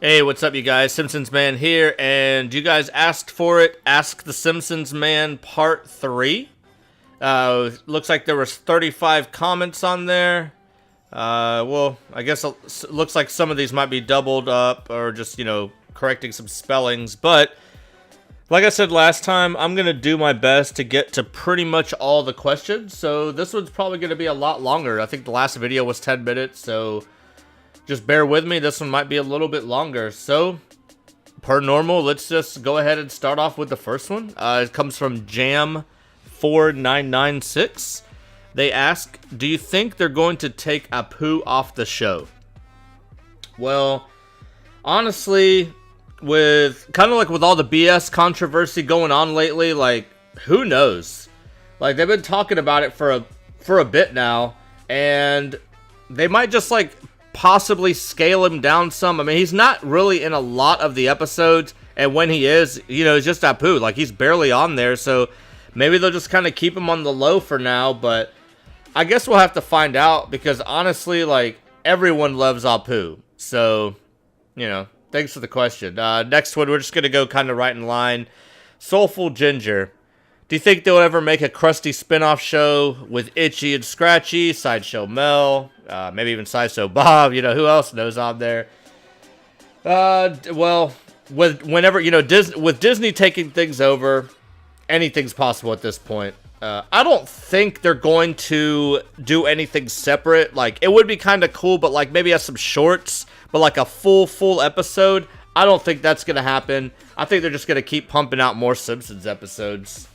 Hey, what's up, you guys? Simpsons Man here, and you guys asked for it. Ask the Simpsons Man Part 3. Looks like there was 35 comments on there. Well, I guess it looks like some of these might be doubled up or just, correcting some spellings. But, like I said last time, I'm going to do my best to get to pretty much all the questions. So this one's probably going to be a lot longer. I think the last video was 10 minutes, so just bear with me. This one might be a little bit longer. So, per normal, let's just go ahead and start off with the first one. It comes from Jam4996. They ask, do you think they're going to take Apu off the show? Well, honestly, with kind of like with all the BS controversy going on lately, like, who knows? Like, they've been talking about it for a bit now, and they might just like possibly scale him down some. I mean, he's not really in a lot of the episodes, and when he is, it's just Apu. Like, he's barely on there, so maybe they'll just kind of keep him on the low for now, but I guess we'll have to find out, because honestly, like, everyone loves Apu. So, thanks for the question. Next one, we're just going to go kind of right in line. Soulful Ginger. Do you think they'll ever make a Krusty spinoff show with Itchy and Scratchy, Sideshow Mel, maybe even Sideshow Bob? Who else knows on there? Well, with Disney taking things over, anything's possible at this point. I don't think they're going to do anything separate. Like, it would be kind of cool, but like maybe have some shorts, but like a full episode, I don't think that's going to happen. I think they're just going to keep pumping out more Simpsons episodes.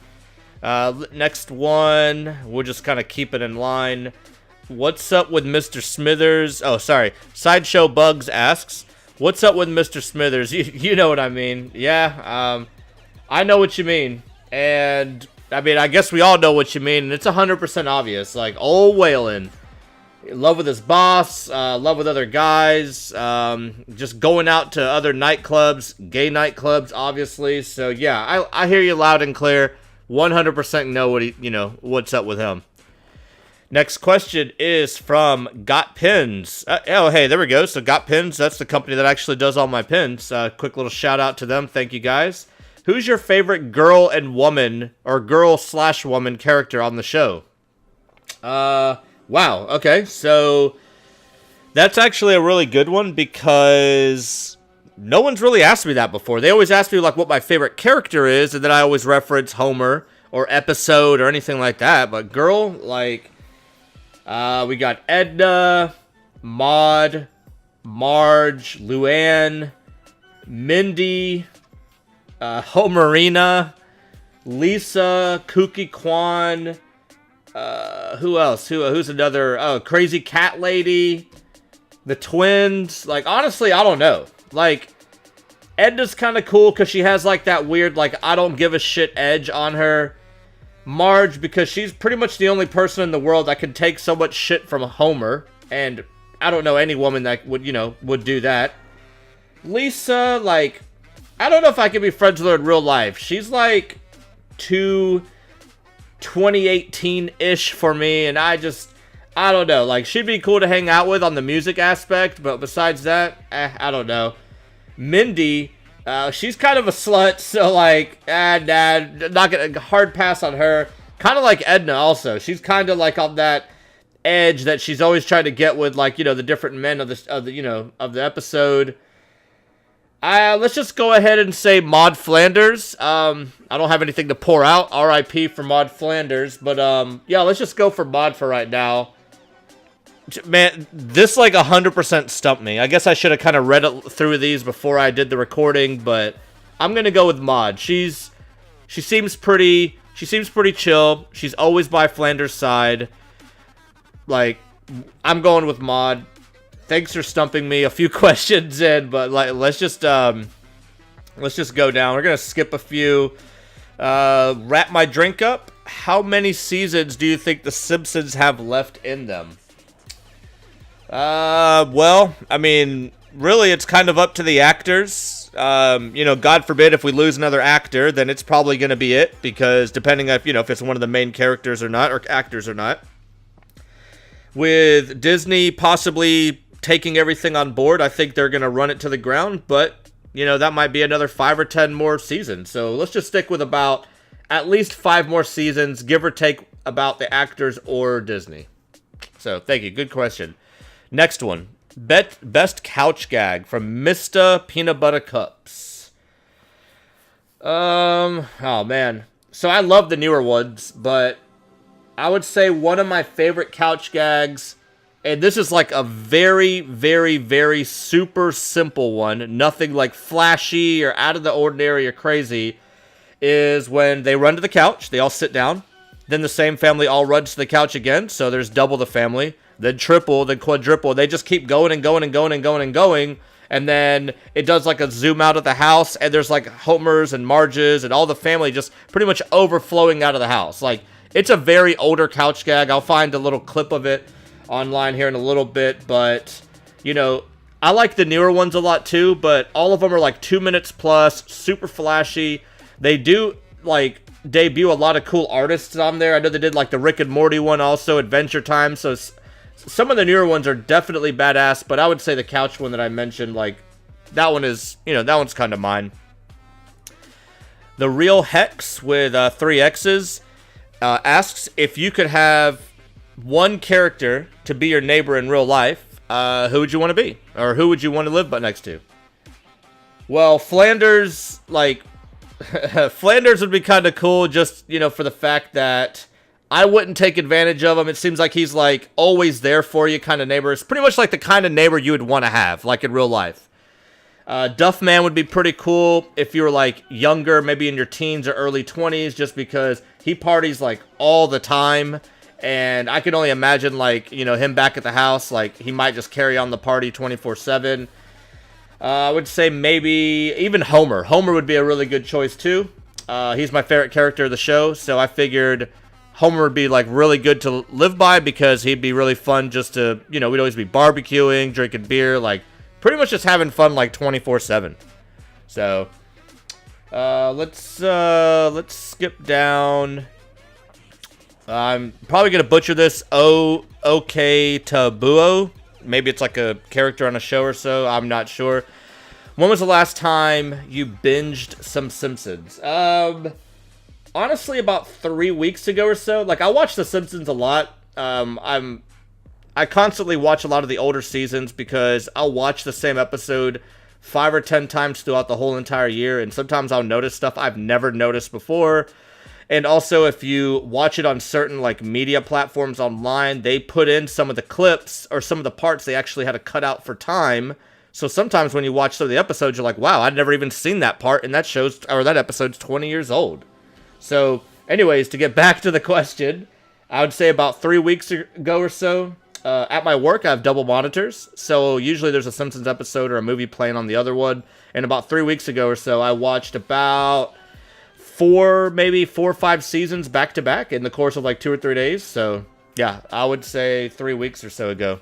Next one, we'll just kind of keep it in line. What's up with Mr. Smithers? Oh, sorry. Sideshow Bugs asks, what's up with Mr. Smithers? You know what I mean. Yeah, I know what you mean. And, I mean, I guess we all know what you mean. And it's 100% obvious. Like, old Waylon. In love with his boss. Love with other guys. Just going out to other nightclubs. Gay nightclubs, obviously. So, yeah, I hear you loud and clear. 100% know what what's up with him. Next question is from Got Pins. Oh, hey, there we go. So Got Pins, that's the company that actually does all my pins. Quick little shout out to them. Thank you, guys. Who's your favorite girl and woman, or girl/woman character on the show? Wow. Okay, so that's actually a really good one, because no one's really asked me that before. They always ask me like what my favorite character is, and then I always reference Homer or episode or anything like that. But girl, like, we got Edna, Maude, Marge, Luann, Mindy, Homerina, Lisa, Kooky Kwan. Who else? Who's another? Oh, Crazy Cat Lady, the twins. Like, honestly, I don't know. Like, Edna's kind of cool because she has like that weird, like, I don't give a shit edge on her. Marge, because she's pretty much the only person in the world that can take so much shit from Homer, and I don't know any woman that would do that. Lisa, like, I don't know if I could be friends with her in real life. She's like too 2018-ish for me, and I don't know. Like, she'd be cool to hang out with on the music aspect, but besides that, I don't know. Mindy, she's kind of a slut, so like, nah, not gonna hard pass on her. Kind of like Edna also. She's kind of like on that edge that she's always trying to get with, like, the different men of the episode. Let's just go ahead and say Maude Flanders. I don't have anything to pour out. R.I.P. for Maude Flanders. But, yeah, let's just go for Maude for right now. Man, this, like, 100% stumped me. I guess I should have kind of read through these before I did the recording, but I'm going to go with Maude. She seems pretty chill. She's always by Flanders' side. Like, I'm going with Maude. Thanks for stumping me a few questions in, but like, let's just go down. We're gonna skip a few. Wrap my drink up. How many seasons do you think The Simpsons have left in them? Well, I mean, really, it's kind of up to the actors. God forbid if we lose another actor, then it's probably gonna be it, because depending on if it's one of the main characters or not, or actors or not. With Disney possibly taking everything on board. I think they're going to run it to the ground, but, you know, that might be another 5 or 10 more seasons. So let's just stick with about at least 5 more seasons, give or take about the actors or Disney. So, thank you. Good question. Next one. Best couch gag from Mr. Peanut Butter Cups. Oh, man. So, I love the newer ones, but I would say one of my favorite couch gags, and this is like a very, very, very super simple one, nothing like flashy or out of the ordinary or crazy, is when they run to the couch, they all sit down, then the same family all runs to the couch again, so there's double the family, then triple, then quadruple, they just keep going and going and going and going and going, and then it does like a zoom out of the house, and there's like Homers and Marges and all the family just pretty much overflowing out of the house. Like, it's a very older couch gag. I'll find a little clip of it online here in a little bit, but, you know, I like the newer ones a lot too, but all of them are like 2 minutes plus, super flashy. They do, like, debut a lot of cool artists on there. I know they did, like, the Rick and Morty one also, Adventure Time, so some of the newer ones are definitely badass, but I would say the couch one that I mentioned, like, that one is, you know, that one's kind of mine. The Real Hex with 3 X's asks if you could have one character to be your neighbor in real life, who would you want to be? Or who would you want to live next to? Well, Flanders, like, Flanders would be kind of cool just, you know, for the fact that I wouldn't take advantage of him. It seems like he's, like, always there for you kind of neighbor. It's pretty much like the kind of neighbor you would want to have, like in real life. Duff Man would be pretty cool if you were, like, younger, maybe in your teens or early 20s, just because he parties, like, all the time. And I can only imagine, like, you know, him back at the house, like, he might just carry on the party 24/7. I would say maybe even Homer. Homer would be a really good choice, too. He's my favorite character of the show, so I figured Homer would be, like, really good to live by because he'd be really fun just to, you know, we'd always be barbecuing, drinking beer, like, pretty much just having fun, like, 24/7. So, let's skip down. I'm probably going to butcher this. OK Tabuo. Maybe it's like a character on a show or so. I'm not sure. When was the last time you binged some Simpsons? Honestly, about 3 weeks ago or so. Like, I watch The Simpsons a lot. I constantly watch a lot of the older seasons because I'll watch the same episode 5 or 10 times throughout the whole entire year. And sometimes I'll notice stuff I've never noticed before. And also, if you watch it on certain, like, media platforms online, they put in some of the clips or some of the parts they actually had to cut out for time. So sometimes when you watch some of the episodes, you're like, wow, I'd never even seen that part, and that shows, or that episode's 20 years old. So, anyways, to get back to the question, I would say about 3 weeks ago or so, at my work, I have double monitors. So usually there's a Simpsons episode or a movie playing on the other one. And about 3 weeks ago or so, I watched about 4 or 5 seasons back to back in the course of like 2 or 3 days. So yeah, I would say 3 weeks or so ago.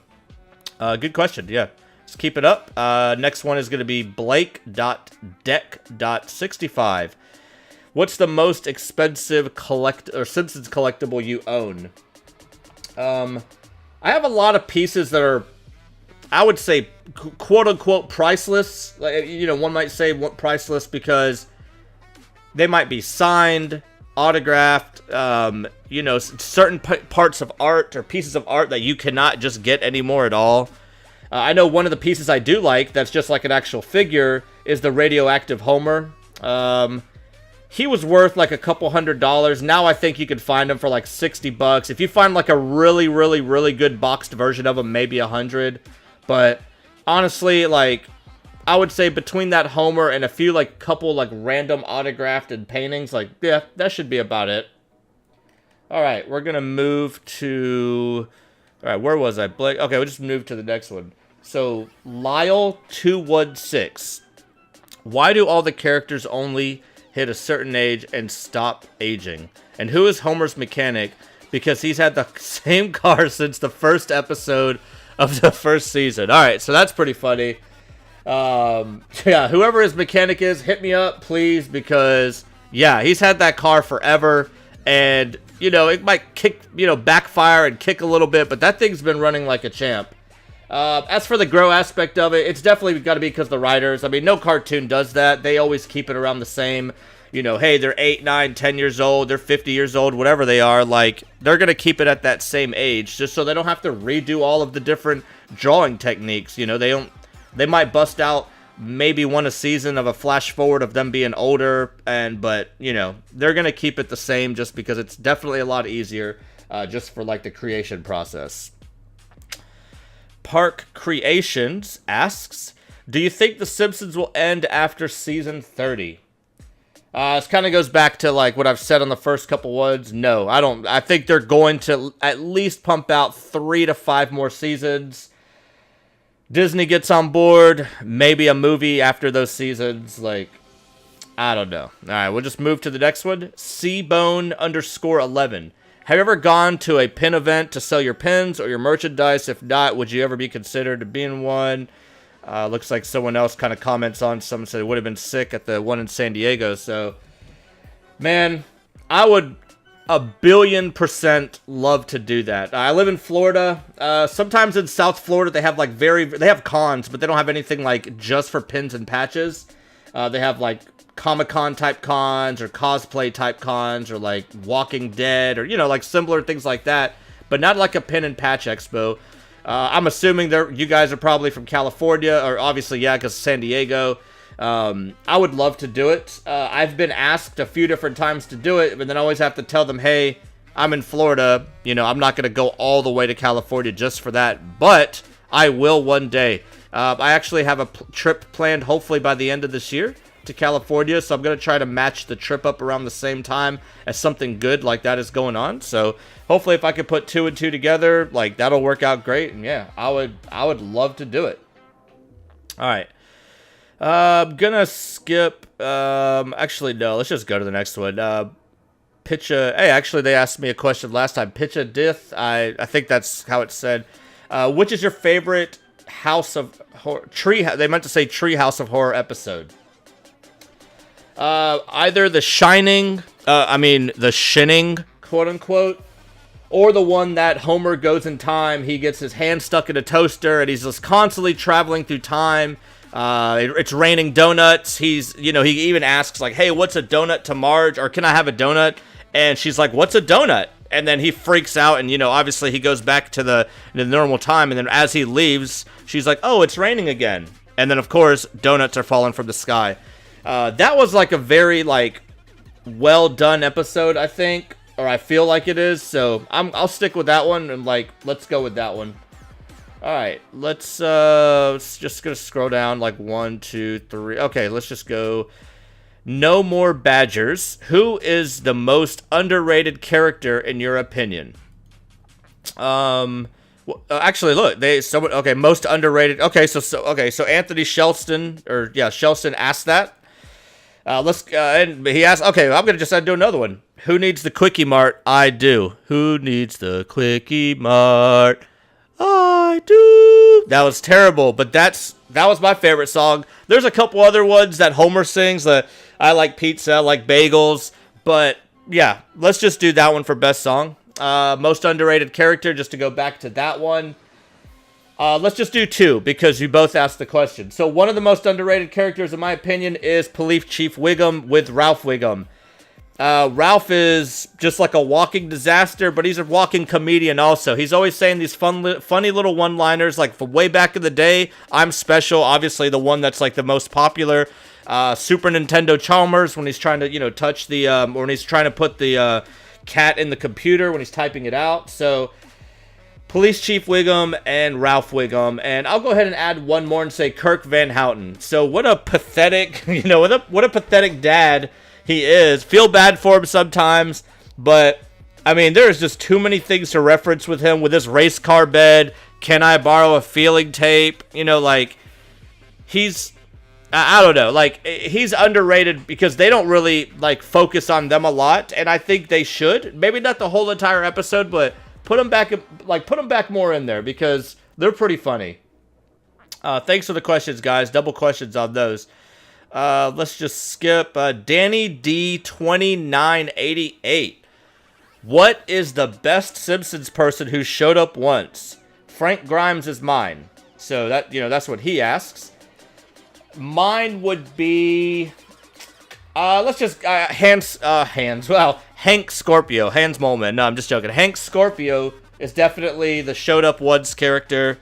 Good question. Yeah, let's keep it up. Next one is going to be Blake.deck.65. What's the most expensive Simpsons collectible you own? I have a lot of pieces that are, I would say, quote-unquote priceless. Like, you know, one might say priceless because they might be signed, autographed, you know, certain parts of art or pieces of art that you cannot just get anymore at all. I know one of the pieces I do like that's just like an actual figure is the radioactive Homer. He was worth like a couple $100. Now I think you could find him for like $60. If you find like a really, really, really good boxed version of him, maybe $100. But honestly, like, I would say between that Homer and a few like couple like random autographed and paintings, like, yeah, that should be about it. All right, we're gonna move to. All right, where was I? Blake. Okay, we'll just move to the next one. So Lyle216. Why do all the characters only hit a certain age and stop aging? And who is Homer's mechanic? Because he's had the same car since the first episode of the first season. All right, so that's pretty funny. Yeah, whoever his mechanic is, hit me up, please, because, yeah, he's had that car forever, and, you know, it might kick, you know, backfire and kick a little bit, but that thing's been running like a champ. As for the grow aspect of it, it's definitely got to be because the writers. I mean, no cartoon does that. They always keep it around the same. Hey, they're 8, 9, 10 years old, they're 50 years old, whatever they are. Like, they're going to keep it at that same age just so they don't have to redo all of the different drawing techniques. They might bust out maybe one a season of a flash forward of them being older, but they're going to keep it the same just because it's definitely a lot easier just for like the creation process. Park Creations asks, do you think The Simpsons will end after season 30? This kind of goes back to like what I've said on the first couple ones. No, I don't. I think they're going to at least pump out 3 to 5 more seasons. Disney gets on board, maybe a movie after those seasons. Like, I don't know. All right, we'll just move to the next one. Cbone_11. Have you ever gone to a pin event to sell your pins or your merchandise? If not, would you ever be considered to be in one? Looks like someone else kind of comments on. Someone said it would have been sick at the one in San Diego. So, man, I would 1,000,000,000% love to do that. I live in Florida. Sometimes in South Florida they have like they have cons, but they don't have anything like just for pins and patches. They have like Comic-Con type cons or cosplay type cons or like Walking Dead or like similar things like that, but not like a pin and patch expo. I'm assuming you guys are probably from California, or obviously because San Diego. I would love to do it. I've been asked a few different times to do it, but then I always have to tell them, hey, I'm in Florida. I'm not going to go all the way to California just for that, but I will one day. I actually have a trip planned hopefully by the end of this year to California, so I'm going to try to match the trip up around the same time as something good like that is going on. So hopefully if I could put 2 and 2 together, like that'll work out great. And yeah, I would love to do it. All right. I'm gonna skip. Actually, no. Let's just go to the next one. Pitcha. Hey, actually, they asked me a question last time. Pitcha Dith. I think that's how it's said. Which is your favorite House of Horror? They meant to say Treehouse of Horror episode. Either The Shining. The Shining, quote unquote, or the one that Homer goes in time. He gets his hand stuck in a toaster, and he's just constantly traveling through time. It's raining donuts. He even asks like, hey, what's a donut to Marge? Or can I have a donut? And she's like, what's a donut? And then he freaks out and, obviously he goes back to the normal time. And then as he leaves, she's like, oh, it's raining again. And then of course, donuts are falling from the sky. That was like a very like well done episode, I think, or I feel like it is. So I'll stick with that one and like, let's go with that one. All right, let's just gonna scroll down like 1, 2, 3. Okay, let's just go. No more Badgers. Who is the most underrated character in your opinion? Actually, look, most underrated. So Anthony Shelston Shelston asked that. And he asked. Okay, I'm gonna just do another one. Who needs the Quickie Mart? I do. Who needs the Quickie Mart? I do. That was terrible, but that was my favorite song. There's a couple other ones that Homer sings. That I like pizza, I like bagels, but yeah, let's just do that one for best song. Most underrated character, just to go back to that one. Let's just do 2 because you both asked the question. So one of the most underrated characters, in my opinion, is Police Chief Wiggum with Ralph Wiggum. Ralph is just like a walking disaster, but he's a walking comedian also. He's always saying these funny little one-liners, like from way back in the day. I'm Special, obviously the one that's like the most popular. Super Nintendo Chalmers, when he's trying to, touch the, when he's trying to put the cat in the computer when he's typing it out. So Police Chief Wiggum and Ralph Wiggum. And I'll go ahead and add one more and say Kirk Van Houten. So what a pathetic, what a pathetic dad he is. Feel bad for him sometimes, but I mean, there's just too many things to reference with him, with his race car bed. Can I borrow a feeling tape? I don't know. Like, he's underrated because they don't really like focus on them a lot, and I think they should. Maybe not the whole entire episode, but put them back more in there because they're pretty funny. Thanks for the questions, guys. Double questions on those. Let's just skip. Danny D 2988. What is the best Simpsons person who showed up once? Frank Grimes is mine. So that's what he asks. Mine would be, let's just, Hank Scorpio, Hans Moleman. No, I'm just joking. Hank Scorpio is definitely the showed up once character.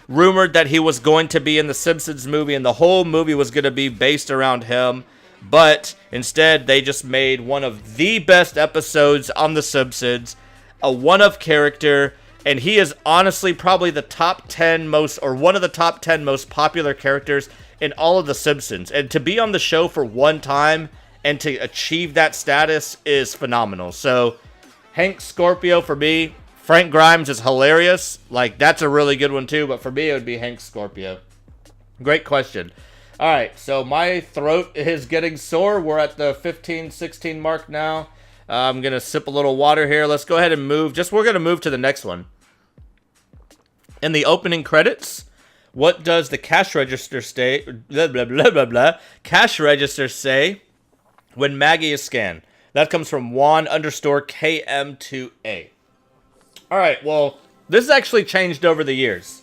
Rumored that he was going to be in the Simpsons movie, and the whole movie was going to be based around him. But instead, they just made one of the best episodes on The Simpsons, a one-of character, and he is honestly probably the top 10 most, or one of the top 10 most popular characters in all of The Simpsons. And to be on the show for one time and to achieve that status is phenomenal. So, Hank Scorpio for me. Frank Grimes is hilarious. Like, that's a really good one too, but for me, it would be Hank Scorpio. Great question. All right, so my throat is getting sore. We're at the 15-16 mark now. I'm going to sip a little water here. Let's go ahead and move. We're going to move to the next one. In the opening credits, what does the cash register say? Blah, blah, blah, blah, blah. Cash register say when Maggie is scanned. That comes from Juan_KM2A. All right, well, this has actually changed over the years.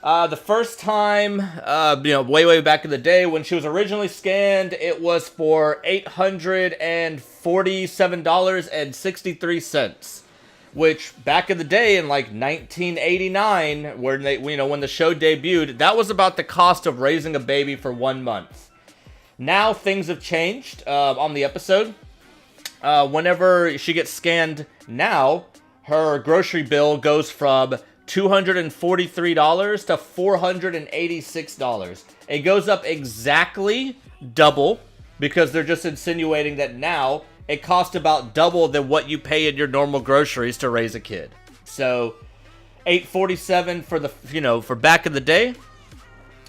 The first time, way back in the day when she was originally scanned, it was for $847.63, which back in the day in like 1989, when when the show debuted, that was about the cost of raising a baby for 1 month. Now things have changed on the episode. Whenever she gets scanned now, her grocery bill goes from $243 to $486. It goes up exactly double because they're just insinuating that now it costs about double than what you pay in your normal groceries to raise a kid. So $847 for for back in the day,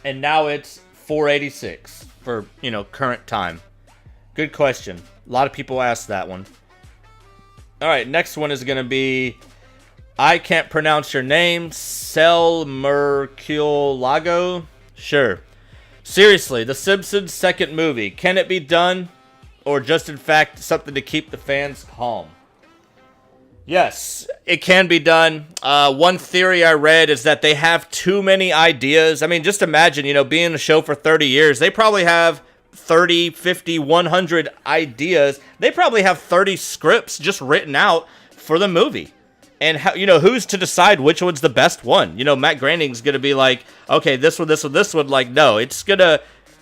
and now it's $486 for current time. Good question. A lot of people ask that one. All right, next one is going to be, I can't pronounce your name, Sel Merculago. Sure. Seriously, The Simpsons second movie, can it be done? Or just in fact something to keep the fans calm? Yes, it can be done. One theory I read is that they have too many ideas. I mean, just imagine, being in a show for 30 years, they probably have 30, 50, 100 ideas. They probably have 30 scripts just written out for the movie. And how, who's to decide which one's the best one? Matt Groening's going to be like, okay, this one. Like, no, it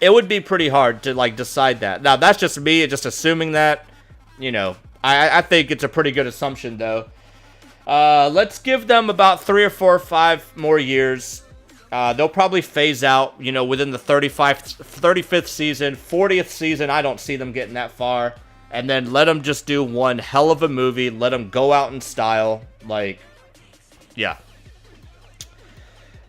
would be pretty hard to like decide that. Now, that's just me just assuming that, I think it's a pretty good assumption though. Let's give them about 3 or 4 or 5 more years. They'll probably phase out, within the 35th season, 40th season. I don't see them getting that far. And then let them just do one hell of a movie. Let them go out in style. Like, yeah.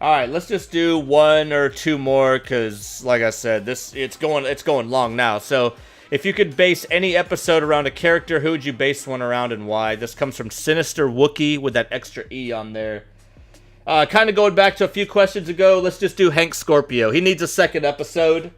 All right, let's just do 1 or 2 more because, like I said, it's going long now. So, if you could base any episode around a character, who would you base one around and why? This comes from Sinister Wookie with that extra E on there. Kind of going back to a few questions ago, let's just do Hank Scorpio. He needs a second episode.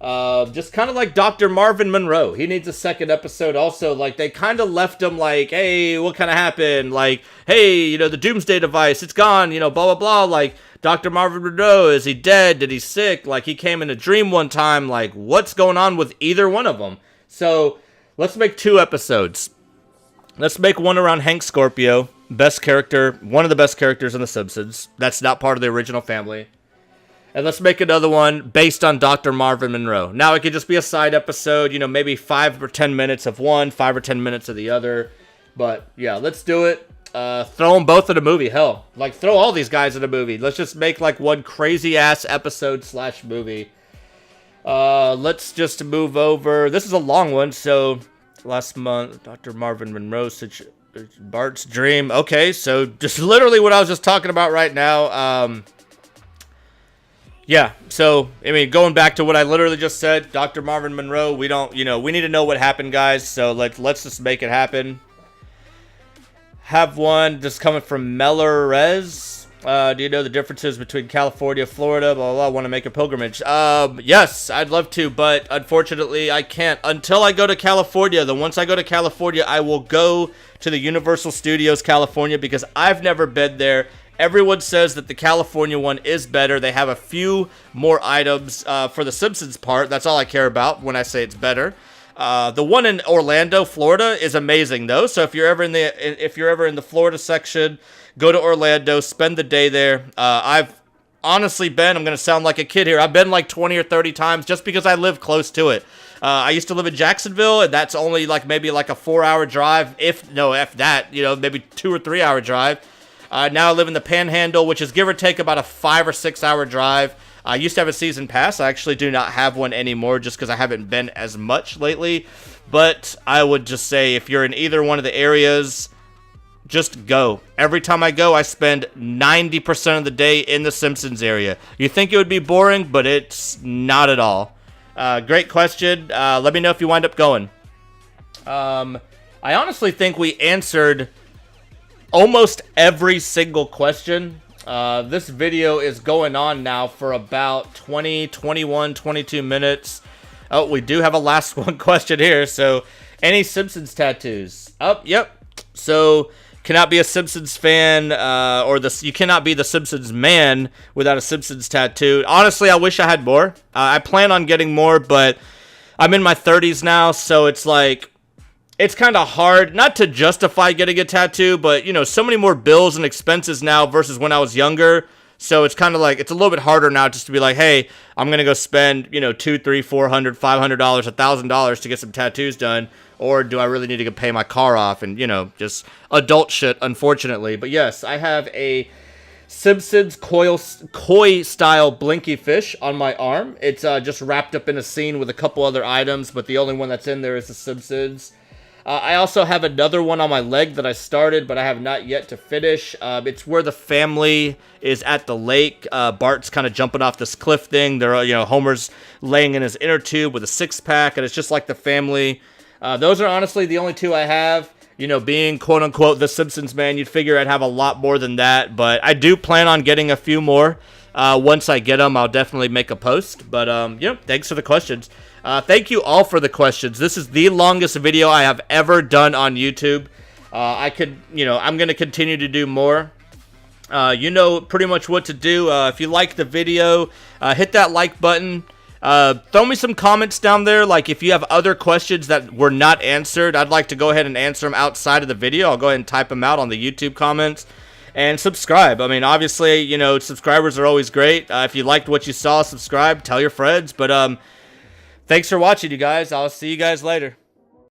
Just kind of like Dr. Marvin Monroe. He needs a second episode also. Like, they kind of left him like, hey, what kind of happened? Like, hey, the doomsday device, it's gone, blah, blah, blah. Like, Dr. Marvin Monroe, is he dead? Did he sick? Like, he came in a dream one time. Like, what's going on with either one of them? So, let's make 2 episodes. Let's make one around Hank Scorpio. Best character, one of the best characters in The Simpsons. That's not part of the original family. And let's make another one based on Dr. Marvin Monroe. Now, it could just be a side episode, maybe 5 or 10 minutes of one, 5 or 10 minutes of the other. But, yeah, let's do it. Throw them both in a movie. Hell, like, throw all these guys in a movie. Let's just make, like, one crazy-ass episode/movie. Let's just move over. This is a long one, so last month, Dr. Marvin Monroe, Bart's dream. Okay, so just literally what I was just talking about right now. Yeah, so, I mean, going back to what I literally just said, Dr. Marvin Monroe, we don't, we need to know what happened, guys, so let's just make it happen. Have one just coming from Melorez. Do you know the differences between California, Florida, blah, blah, blah, want to make a pilgrimage? Yes, I'd love to, but unfortunately I can't until I go to California. Then once I go to California, I will go to the Universal Studios California because I've never been there. Everyone says that the California one is better. They have a few more items for the Simpsons part. That's all I care about when I say it's better. The one in Orlando, Florida, is amazing though. So if you're ever in the Florida section, go to Orlando, spend the day there. I've honestly been. I'm gonna sound like a kid here. I've been like 20 or 30 times just because I live close to it. I used to live in Jacksonville, and that's only like maybe like a 4-hour drive, if that, maybe 2 or 3 hour drive. Now I live in the Panhandle, which is give or take about a 5 or 6 hour drive. I used to have a season pass. I actually do not have one anymore just because I haven't been as much lately. But I would just say if you're in either one of the areas, just go. Every time I go, I spend 90% of the day in the Simpsons area. You think it would be boring, but it's not at all. Great question. Let me know if you wind up going. I honestly think we answered almost every single question. This video is going on now for about 20, 21, 22 minutes. Oh, we do have a last one question here. So, any Simpsons tattoos? Oh, yep. So, cannot be a Simpsons fan, you cannot be the Simpsons Man without a Simpsons tattoo. Honestly, I wish I had more. I plan on getting more, but I'm in my 30s now, so it's like, it's kind of hard not to justify getting a tattoo, but, so many more bills and expenses now versus when I was younger. So it's kind of like, it's a little bit harder now just to be like, hey, I'm going to go spend, $200, $300, $400, $500, $1,000 to get some tattoos done. Or do I really need to go pay my car off and, just adult shit, unfortunately. But yes, I have a Simpsons koi-style blinky fish on my arm. It's just wrapped up in a scene with a couple other items, but the only one that's in there is the Simpsons. I also have another one on my leg that I started, but I have not yet to finish. It's where the family is at the lake. Bart's kind of jumping off this cliff thing. Homer's laying in his inner tube with a six-pack, and it's just like the family. Those are honestly the only two I have. Being quote-unquote the Simpsons Man, you'd figure I'd have a lot more than that. But I do plan on getting a few more. Once I get them, I'll definitely make a post. But, thanks for the questions. Thank you all for the questions. This is the longest video I have ever done on YouTube. I'm going to continue to do more. Pretty much what to do. If you like the video, hit that like button. Throw me some comments down there. Like if you have other questions that were not answered, I'd like to go ahead and answer them outside of the video. I'll go ahead and type them out on the YouTube comments. And subscribe. I mean, obviously, subscribers are always great. If you liked what you saw, subscribe, tell your friends. But thanks for watching, you guys. I'll see you guys later.